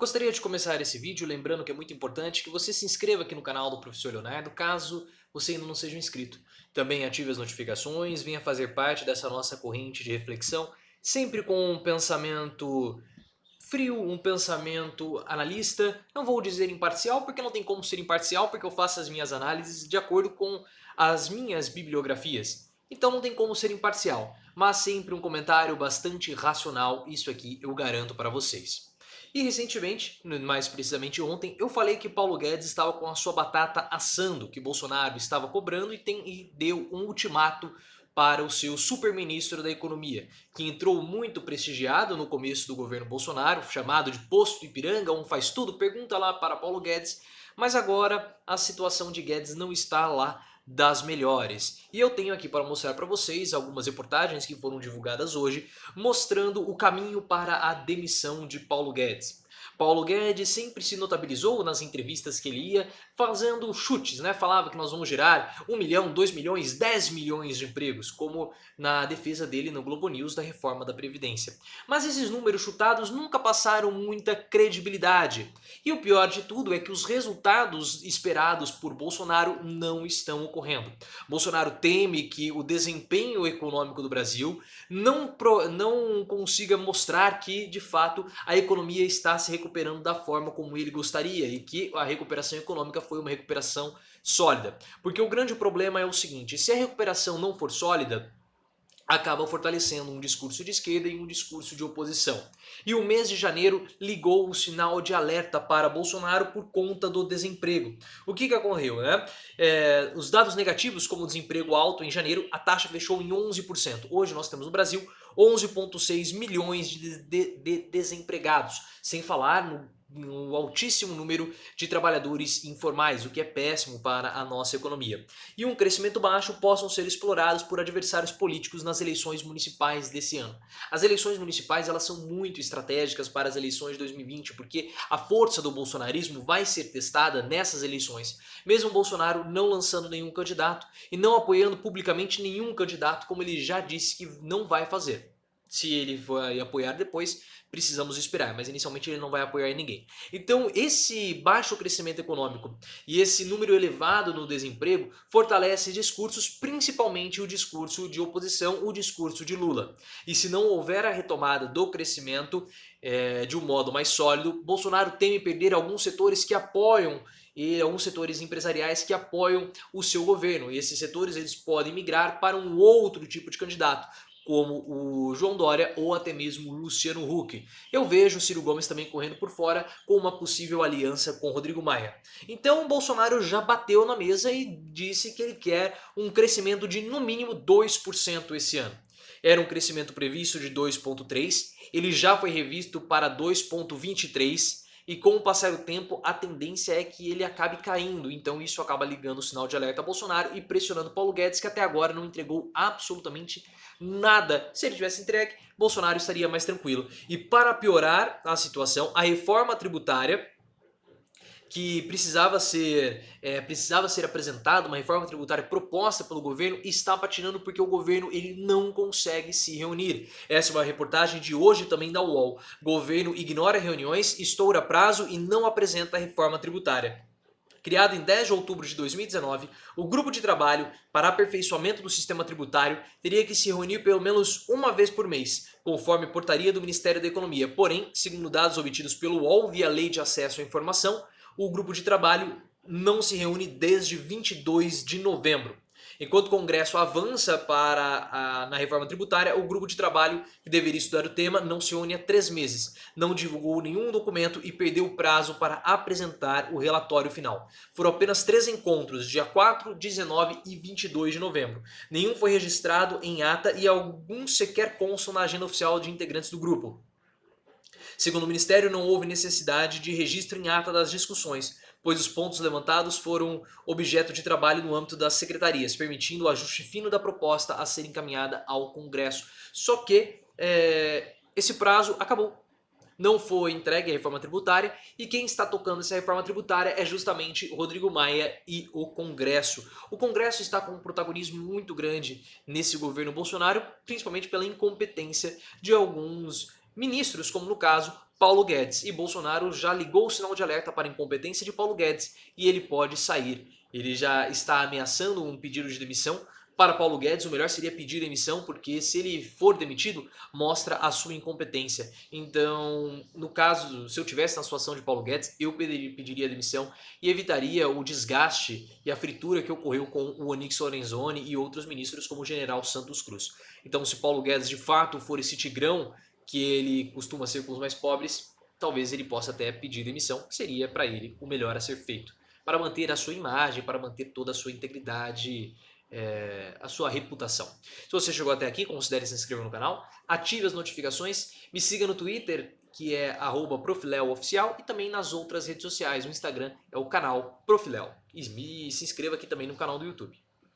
Gostaria de começar esse vídeo lembrando que é muito importante que você se inscreva aqui no canal do Professor Leonardo, caso você ainda não seja um inscrito. Também ative as notificações, venha fazer parte dessa nossa corrente de reflexão, sempre com um pensamento frio, um pensamento analista. Não vou dizer imparcial, porque não tem como ser imparcial, porque eu faço as minhas análises de acordo com as minhas bibliografias. Então não tem como ser imparcial, mas sempre um comentário bastante racional, isso aqui eu garanto para vocês. E recentemente, mais precisamente ontem, eu falei que Paulo Guedes estava com a sua batata assando, que Bolsonaro estava cobrando e deu um ultimato para o seu super-ministro da Economia, que entrou muito prestigiado no começo do governo Bolsonaro, chamado de Posto Ipiranga, um faz tudo, pergunta lá para Paulo Guedes, mas agora a situação de Guedes não está lá das melhores. E eu tenho aqui para mostrar para vocês algumas reportagens que foram divulgadas hoje, mostrando o caminho para a demissão de Paulo Guedes. Paulo Guedes sempre se notabilizou nas entrevistas que ele ia fazendo chutes, né? Falava que nós vamos gerar 1 milhão, 2 milhões, 10 milhões de empregos, como na defesa dele no Globo News da reforma da Previdência. Mas esses números chutados nunca passaram muita credibilidade. E o pior de tudo é que os resultados esperados por Bolsonaro não estão ocorrendo. Bolsonaro teme que o desempenho econômico do Brasil não consiga mostrar que, de fato, a economia está se recuperando da forma como ele gostaria e que a recuperação econômica foi uma recuperação sólida. Porque o grande problema é o seguinte: se a recuperação não for sólida, acaba fortalecendo um discurso de esquerda e um discurso de oposição. E o mês de janeiro ligou o sinal de alerta para Bolsonaro por conta do desemprego. O que ocorreu, né? Os dados negativos, como o desemprego alto em janeiro, a taxa fechou em 11%. Hoje nós temos no Brasil 11,6 milhões de desempregados, sem falar no altíssimo número de trabalhadores informais, o que é péssimo para a nossa economia. E um crescimento baixo possam ser explorados por adversários políticos nas eleições municipais desse ano. As eleições municipais elas são muito estratégicas para as eleições de 2020, porque a força do bolsonarismo vai ser testada nessas eleições, mesmo Bolsonaro não lançando nenhum candidato e não apoiando publicamente nenhum candidato, como ele já disse que não vai fazer. Se ele vai apoiar depois, precisamos esperar, mas inicialmente ele não vai apoiar ninguém. Então esse baixo crescimento econômico e esse número elevado no desemprego fortalece discursos, principalmente o discurso de oposição, o discurso de Lula. E se não houver a retomada do crescimento de um modo mais sólido, Bolsonaro teme perder alguns setores que apoiam e alguns setores empresariais que apoiam o seu governo. E esses setores eles podem migrar para um outro tipo de candidato, como o João Dória ou até mesmo o Luciano Huck. Eu vejo o Ciro Gomes também correndo por fora com uma possível aliança com Rodrigo Maia. Então o Bolsonaro já bateu na mesa e disse que ele quer um crescimento de no mínimo 2% esse ano. Era um crescimento previsto de 2,3%, ele já foi revisto para 2,23%, e com o passar do tempo a tendência é que ele acabe caindo, então isso acaba ligando o sinal de alerta a Bolsonaro e pressionando Paulo Guedes, que até agora não entregou absolutamente nada. Se ele tivesse entregue, Bolsonaro estaria mais tranquilo. E para piorar a situação, a reforma tributária que precisava ser apresentada, uma reforma tributária proposta pelo governo, está patinando porque o governo ele não consegue se reunir. Essa é uma reportagem de hoje também da UOL. Governo ignora reuniões, estoura prazo e não apresenta a reforma tributária. Criado em 10 de outubro de 2019, o grupo de trabalho para aperfeiçoamento do sistema tributário teria que se reunir pelo menos uma vez por mês, conforme portaria do Ministério da Economia. Porém, segundo dados obtidos pelo UOL via Lei de Acesso à Informação, o grupo de trabalho não se reúne desde 22 de novembro. Enquanto o Congresso avança na reforma tributária, o grupo de trabalho que deveria estudar o tema não se reúne há 3 meses, não divulgou nenhum documento e perdeu o prazo para apresentar o relatório final. Foram apenas 3 encontros, dia 4, 19 e 22 de novembro. Nenhum foi registrado em ata e alguns sequer constam na agenda oficial de integrantes do grupo. Segundo o Ministério, não houve necessidade de registro em ata das discussões, pois os pontos levantados foram objeto de trabalho no âmbito das secretarias, permitindo o ajuste fino da proposta a ser encaminhada ao Congresso. Só que esse prazo acabou. Não foi entregue a reforma tributária e quem está tocando essa reforma tributária é justamente o Rodrigo Maia e o Congresso. O Congresso está com um protagonismo muito grande nesse governo Bolsonaro, principalmente pela incompetência de alguns ministros, como no caso Paulo Guedes. E Bolsonaro já ligou o sinal de alerta para a incompetência de Paulo Guedes e ele pode sair. Ele já está ameaçando um pedido de demissão. Para Paulo Guedes, o melhor seria pedir demissão, porque se ele for demitido, mostra a sua incompetência. Então, no caso, se eu tivesse na situação de Paulo Guedes, eu pediria demissão e evitaria o desgaste e a fritura que ocorreu com o Onyx Lorenzoni e outros ministros, como o general Santos Cruz. Então, se Paulo Guedes de fato for esse tigrão que ele costuma ser com os mais pobres, talvez ele possa até pedir demissão, que seria para ele o melhor a ser feito, para manter a sua imagem, para manter toda a sua integridade, a sua reputação. Se você chegou até aqui, considere se inscrever no canal, ative as notificações, me siga no Twitter, que é @profileoficial, e também nas outras redes sociais. O Instagram é o canal Profiléu. E se inscreva aqui também no canal do YouTube.